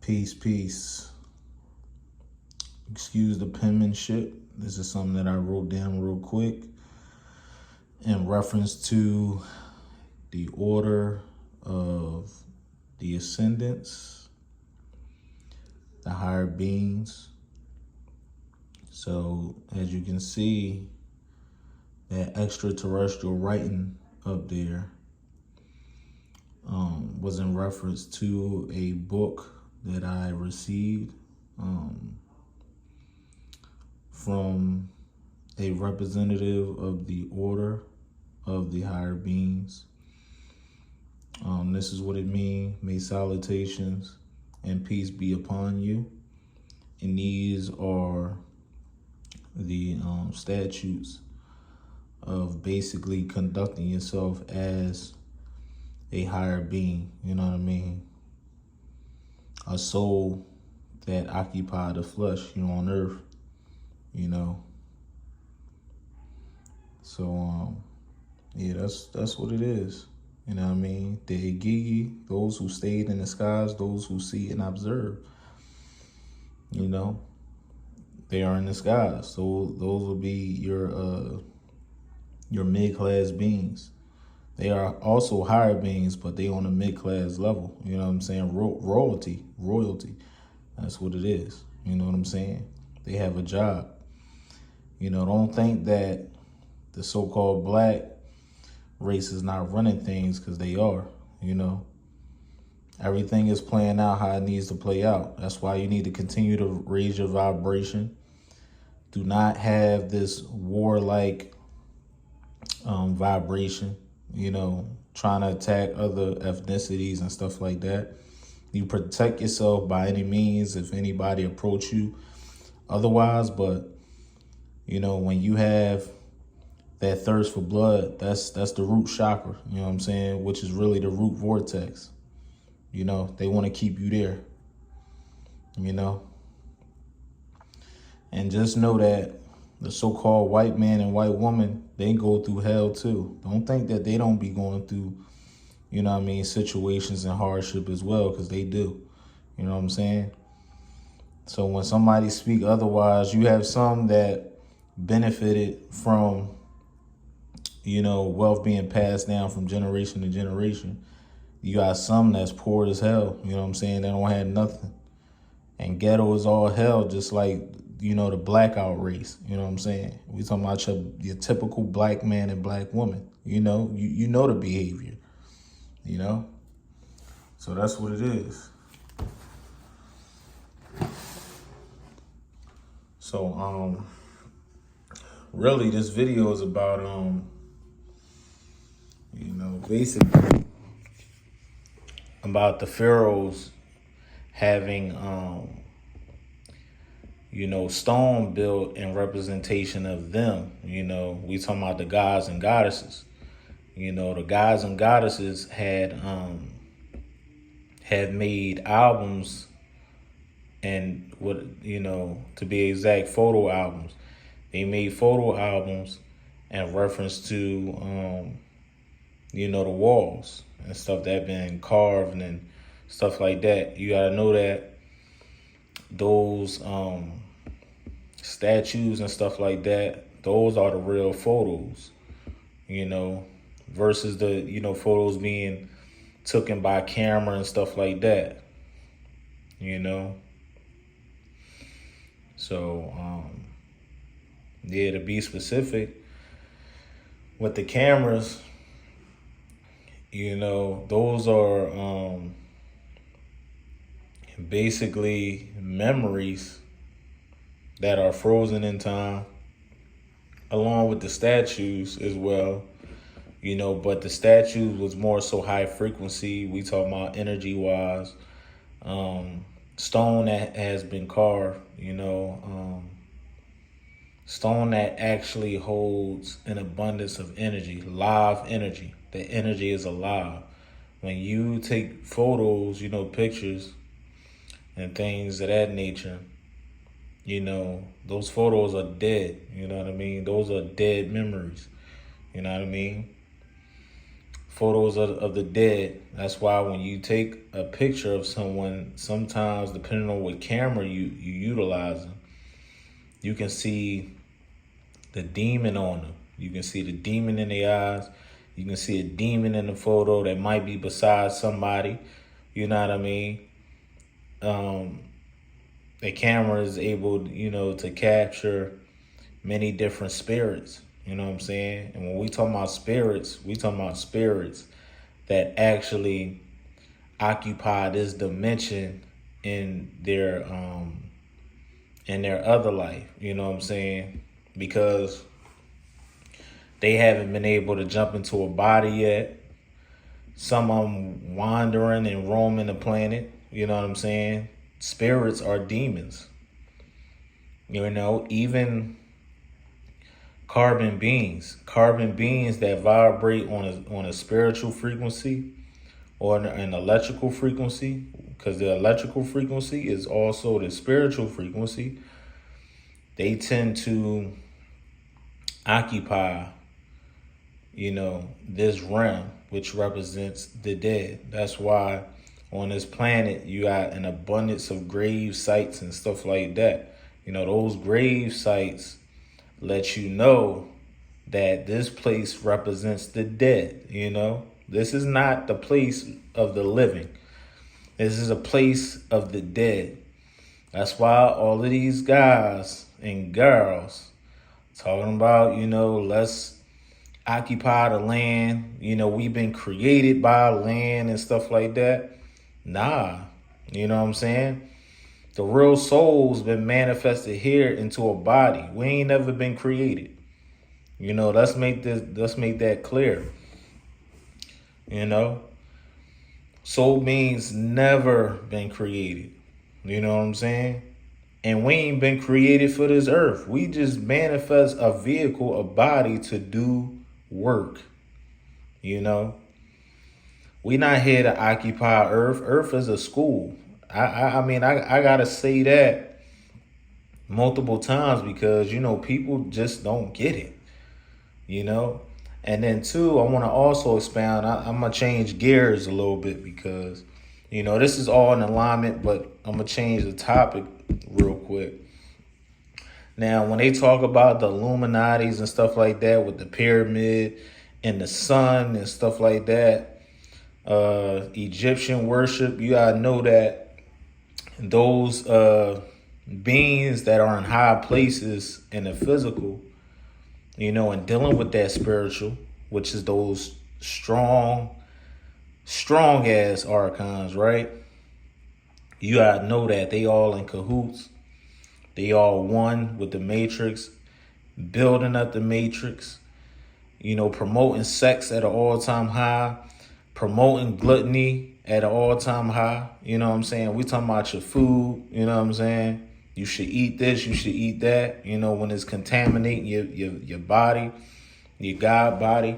Peace, peace. Excuse the penmanship. This is something that I wrote down real quick in reference to the order of the ascendants, the higher beings. So as you can see, that extraterrestrial writing up there was in reference to a book that I received from a representative of the order of the higher beings. This is what it means. May salutations and peace be upon you. And these are the statutes of basically conducting yourself as a higher being, you know what I mean? A soul that occupied the flesh here on earth, you know. So yeah, that's what it is. You know what I mean? The Igigi, those who stayed in the skies, those who see and observe, you know, they are in the skies. So those will be your mid-class beings. They are also higher beings, but they on a mid-class level. You know what I'm saying? Royalty. That's what it is. You know what I'm saying? They have a job. You know, don't think that the so-called black race is not running things, because they are, you know. Everything is playing out how it needs to play out. That's why you need to continue to raise your vibration. Do not have this warlike vibration, you know, trying to attack other ethnicities and stuff like that. You protect yourself by any means if anybody approach you otherwise, but you know, when you have that thirst for blood, that's the root chakra, you know what I'm saying, which is really the root vortex. You know, they want to keep you there, you know. And just know that the so-called white man and white woman, they go through hell too. Don't think that they don't be going through, you know what I mean, situations and hardship as well, because they do. You know what I'm saying? So when somebody speak otherwise, you have some that benefited from, you know, wealth being passed down from generation to generation. You got some that's poor as hell, you know what I'm saying? They don't have nothing. And ghetto is all hell, just like, you know, the blackout race, you know what I'm saying? We talking about your typical black man and black woman, you know? You know the behavior, you know? So that's what it is. So, really this video is about, you know, basically about the Pharaohs having, you know, stone built in representation of them. You know, we talking about the gods and goddesses. You know, the gods and goddesses had made albums, and what, you know, to be exact, photo albums. They made photo albums in reference to you know, the walls and stuff that been carved and stuff like that. You gotta know that those statues and stuff like that, those are the real photos, you know, versus the, you know, photos being taken by camera and stuff like that, you know. So yeah, to be specific with the cameras, you know, those are basically memories that are frozen in time, along with the statues as well, you know. But the statues was more so high frequency. We talking about energy wise, stone that has been carved, you know, stone that actually holds an abundance of energy, live energy. The energy is alive. When you take photos, you know, pictures and things of that nature, you know, those photos are dead. You know what I mean? Those are dead memories. You know what I mean? photos of the dead. That's why when you take a picture of someone, sometimes depending on what camera you utilize, you can see the demon on them. You can see the demon in their eyes. You can see a demon in the photo that might be beside somebody. You know what I mean? Um, the camera is able, to capture many different spirits. You know what I'm saying? And when we talk about spirits, we talking about spirits that actually occupy this dimension in their other life. You know what I'm saying? Because they haven't been able to jump into a body yet. Some of them wandering and roaming the planet. You know what I'm saying? Spirits are demons. Even carbon beings that vibrate on a spiritual frequency or an electrical frequency, because the electrical frequency is also the spiritual frequency. They tend to occupy, this realm, which represents the dead. That's why on this planet you got an abundance of grave sites and stuff like that. Those grave sites let you know that this place represents the dead. This is not the place of the living. This is a place of the dead. That's why all of these guys and girls talking about, let's occupy the land. We've been created by land and stuff like that. Nah, you know what I'm saying? The real soul's been manifested here into a body. We ain't never been created. Let's make that clear. Soul beings never been created. You know what I'm saying? And we ain't been created for this earth. We just manifest a vehicle, a body to do work. We not here to occupy earth. Earth is a school. I mean, I gotta say that multiple times because, people just don't get it. And then two, I want to also expound. I'm going to change gears a little bit because, this is all in alignment, but I'm going to change the topic real quick. Now, when they talk about the Illuminatis and stuff like that with the pyramid and the sun and stuff like that, Egyptian worship, you got to know that those beings that are in high places in the physical, and dealing with that spiritual, which is those strong ass archons, right? You gotta know that they all in cahoots. They all one with the matrix, building up the matrix, promoting sex at an all-time high, promoting gluttony at an all-time high. You know what I'm saying? We talking about your food, you know what I'm saying? You should eat this, you should eat that, when it's contaminating your body, your God body.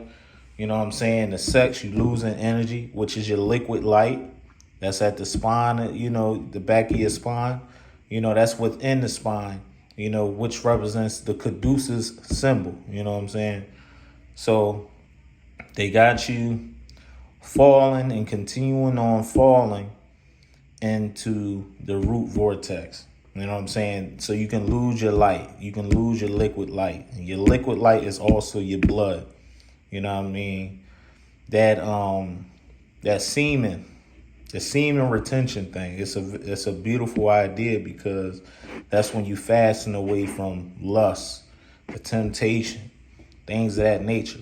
You know what I'm saying? The sex, you losing energy, which is your liquid light. That's at the spine, the back of your spine. That's within the spine, which represents the Caduceus symbol. You know what I'm saying? So they got you falling and continuing on falling into the root vortex. You know what I'm saying? So you can lose your light. You can lose your liquid light. And your liquid light is also your blood. You know what I mean? That semen, the semen retention thing, it's a beautiful idea because that's when you fasten away from lust, the temptation, things of that nature.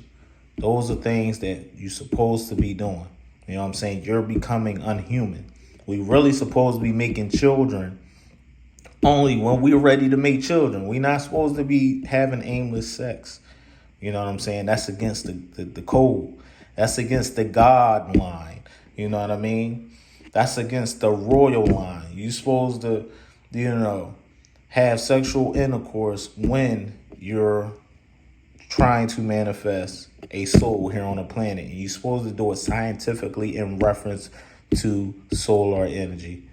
Those are things that you're supposed to be doing. You know what I'm saying? You're becoming unhuman. We really supposed to be making children only when we're ready to make children. We're not supposed to be having aimless sex. You know what I'm saying? That's against the code. That's against the God line. You know what I mean? That's against the royal line. You're supposed to, have sexual intercourse when you're trying to manifest a soul here on the planet. And you're supposed to do it scientifically in reference to solar energy.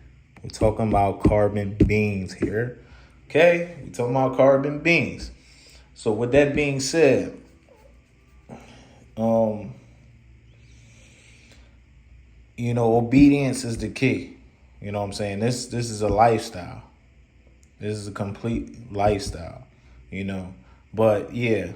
We're talking about carbon beings here. Okay? We're talking about carbon beings. So with that being said, obedience is the key. You know what I'm saying? This is a lifestyle. This is a complete lifestyle, you know. But yeah,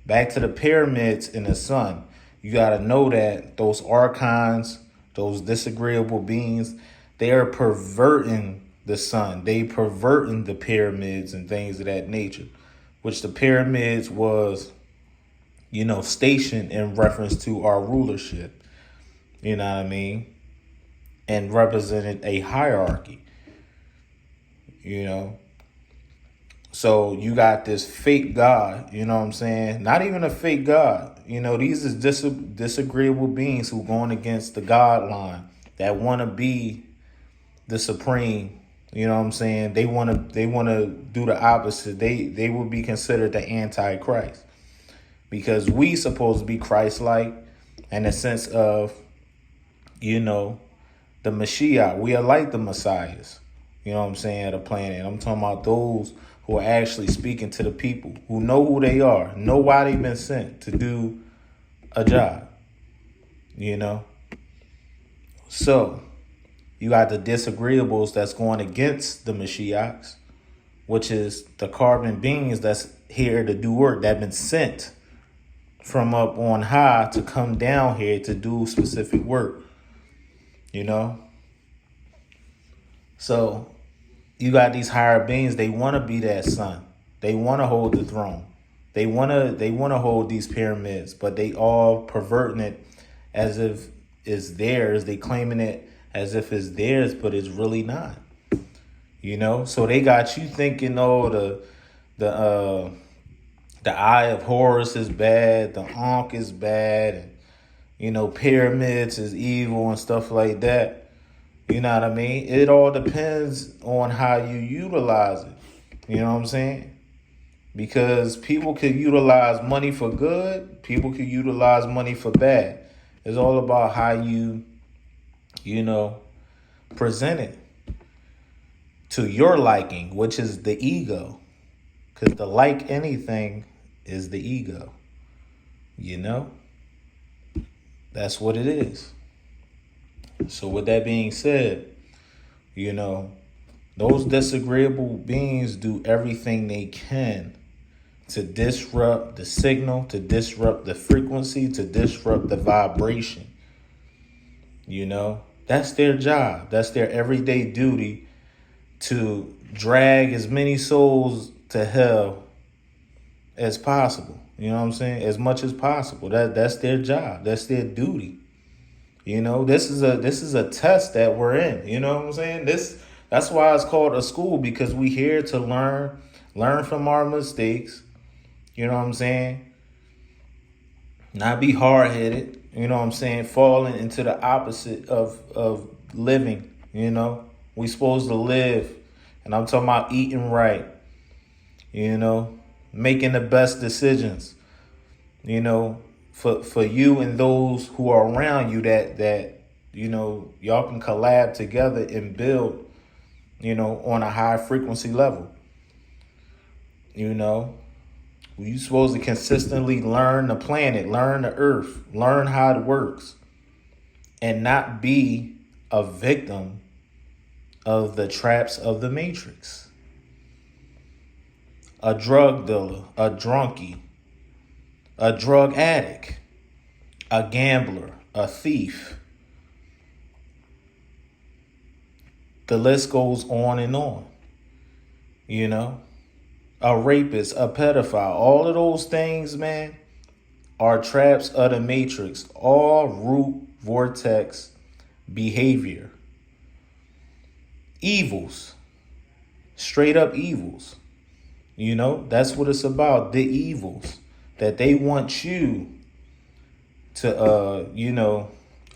back to the pyramids in the sun. You got to know that those archons, those disagreeable beings, they are perverting the sun. They perverting the pyramids and things of that nature, which the pyramids was, stationed in reference to our rulership. You know what I mean? And represented a hierarchy, you know. So you got this fake God, you know what I'm saying? Not even a fake God. These is disagreeable beings who going against the God line that want to be the supreme. You know what I'm saying? They want to do the opposite. They will be considered the antichrist because we supposed to be Christ-like in the sense of, the Mashiach. We are like the Messiahs. You know what I'm saying? The planet. I'm talking about those who are actually speaking to the people, who know who they are, know why they've been sent to do a job. So you got the disagreeables that's going against the Mashiachs, which is the carbon beings that's here to do work, that been sent from up on high to come down here to do specific work. So you got these higher beings, they want to be that sun. They want to hold the throne. They want to hold these pyramids, but they all perverting it as if it's theirs. They claiming it as if it's theirs, but it's really not. So they got you thinking, oh, the Eye of Horus is bad, the Ankh is bad, and pyramids is evil and stuff like that. You know what I mean? It all depends on how you utilize it. You know what I'm saying? Because people could utilize money for good. People could utilize money for bad. It's all about how you, present it to your liking, which is the ego. Because the like anything is the ego. That's what it is. So with that being said, those disagreeable beings do everything they can to disrupt the signal, to disrupt the frequency, to disrupt the vibration. That's their job. That's their everyday duty, to drag as many souls to hell as possible. You know what I'm saying? As much as possible. That's their job. That's their duty. This is a test that we're in. You know what I'm saying? That's why it's called a school, because we here to learn from our mistakes. You know what I'm saying? Not be hard-headed. You know what I'm saying? Falling into the opposite of living. We supposed to live, and I'm talking about eating right. Making the best decisions. For you and those who are around you, that y'all can collab together and build, on a high frequency level. You supposed to consistently learn the planet, learn the earth, learn how it works, and not be a victim of the traps of the matrix. A drug dealer, a drunkie, a drug addict, a gambler, a thief. The list goes on and on. A rapist, a pedophile, all of those things, man, are traps of the matrix, all root vortex behavior. Evils, straight up evils. That's what it's about, the evils that they want you to,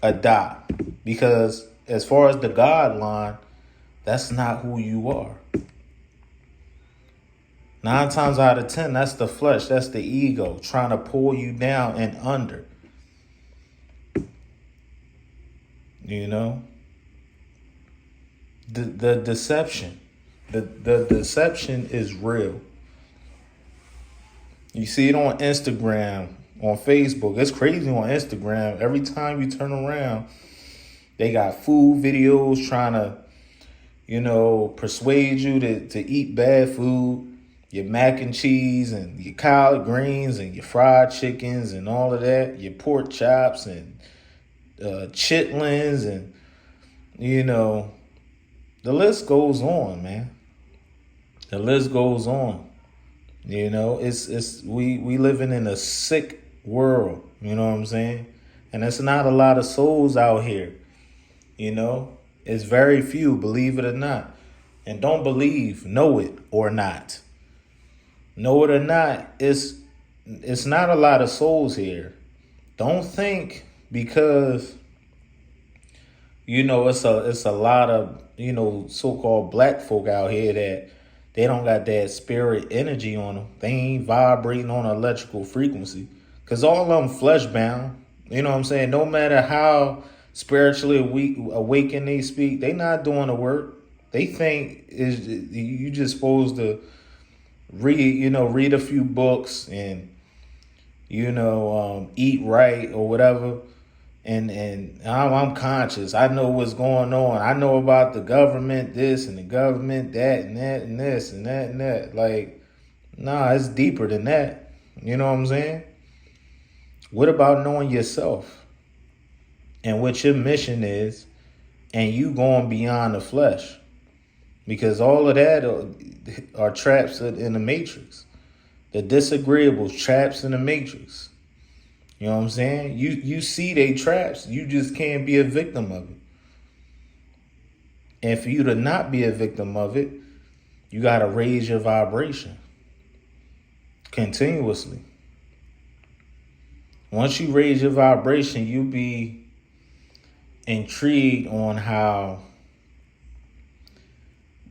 adopt. Because as far as the God line, that's not who you are. 9 times out of 10, that's the flesh. That's the ego trying to pull you down and under. The deception. The deception is real. You see it on Instagram, on Facebook. It's crazy on Instagram. Every time you turn around, They got food videos trying to, persuade you to eat bad food, your mac and cheese and your collard greens and your fried chickens and all of that, your pork chops and chitlins and, the list goes on, man. The list goes on. It's we living in a sick world, you know what I'm saying? And it's not a lot of souls out here, It's very few, believe it or not. And don't believe, know it or not. Know it or not, it's not a lot of souls here. Don't think because it's a lot of, so-called black folk out here that they don't got that spirit energy on them. They ain't vibrating on an electrical frequency. Because all of them flesh bound. You know what I'm saying? No matter how spiritually awakened they speak, they not doing the work. They think is you just supposed to read a few books and, eat right or whatever. And I'm conscious. I know what's going on. I know about the government this and the government that and that and this and that and that. Like, nah, it's deeper than that. You know what I'm saying? What about knowing yourself and what your mission is and you going beyond the flesh? Because all of that are traps in the matrix. The disagreeables, traps in the matrix. You know what I'm saying? You see they traps. You just can't be a victim of it. And for you to not be a victim of it, you got to raise your vibration continuously. Once you raise your vibration, you be intrigued on how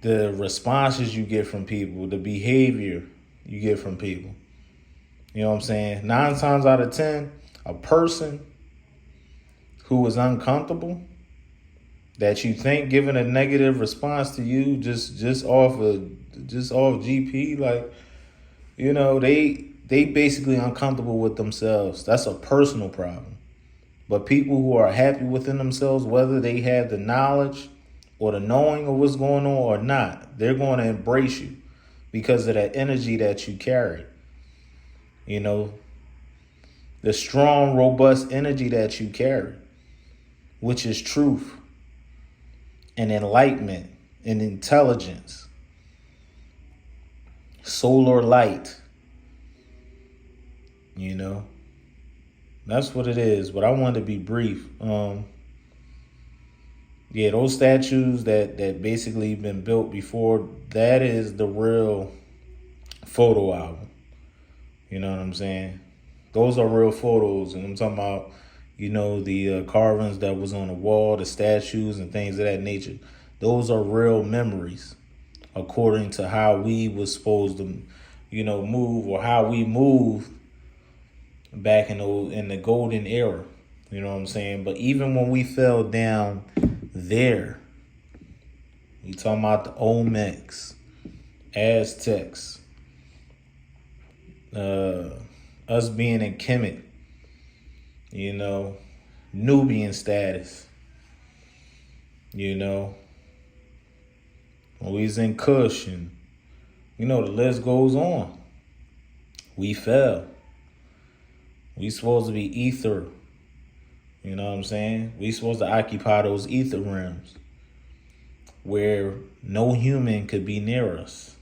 the responses you get from people, the behavior you get from people. You know what I'm saying? 9 times out of 10, a person who is uncomfortable that you think giving a negative response to you just off GP, like, they basically uncomfortable with themselves. That's a personal problem. But people who are happy within themselves, whether they have the knowledge or the knowing of what's going on or not, they're going to embrace you because of that energy that you carry. The strong, robust energy that you carry, which is truth and enlightenment and intelligence, solar light, That's what it is. But I wanted to be brief. Those statues that basically been built before, that is the real photo album. You know what I'm saying? Those are real photos. And I'm talking about, the carvings that was on the wall, the statues and things of that nature. Those are real memories according to how we was supposed to, move, or how we moved back in the golden era. You know what I'm saying? But even when we fell down there, you talking about the Olmecs, Aztecs, us being in Kemet, Nubian status, when we was in Kush, and the list goes on. We fell. We supposed to be ether. You know what I'm saying? We supposed to occupy those ether realms where no human could be near us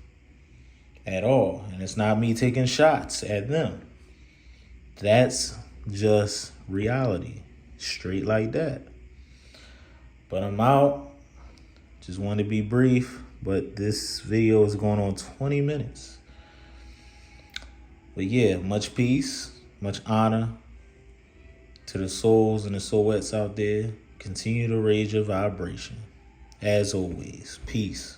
at all. And it's not me taking shots at them. That's just reality. Straight like that. But I'm out. Just wanted to be brief. But this video is going on 20 minutes. But yeah, much peace, much honor to the souls and the soulettes out there. Continue to raise your vibration. As always, peace.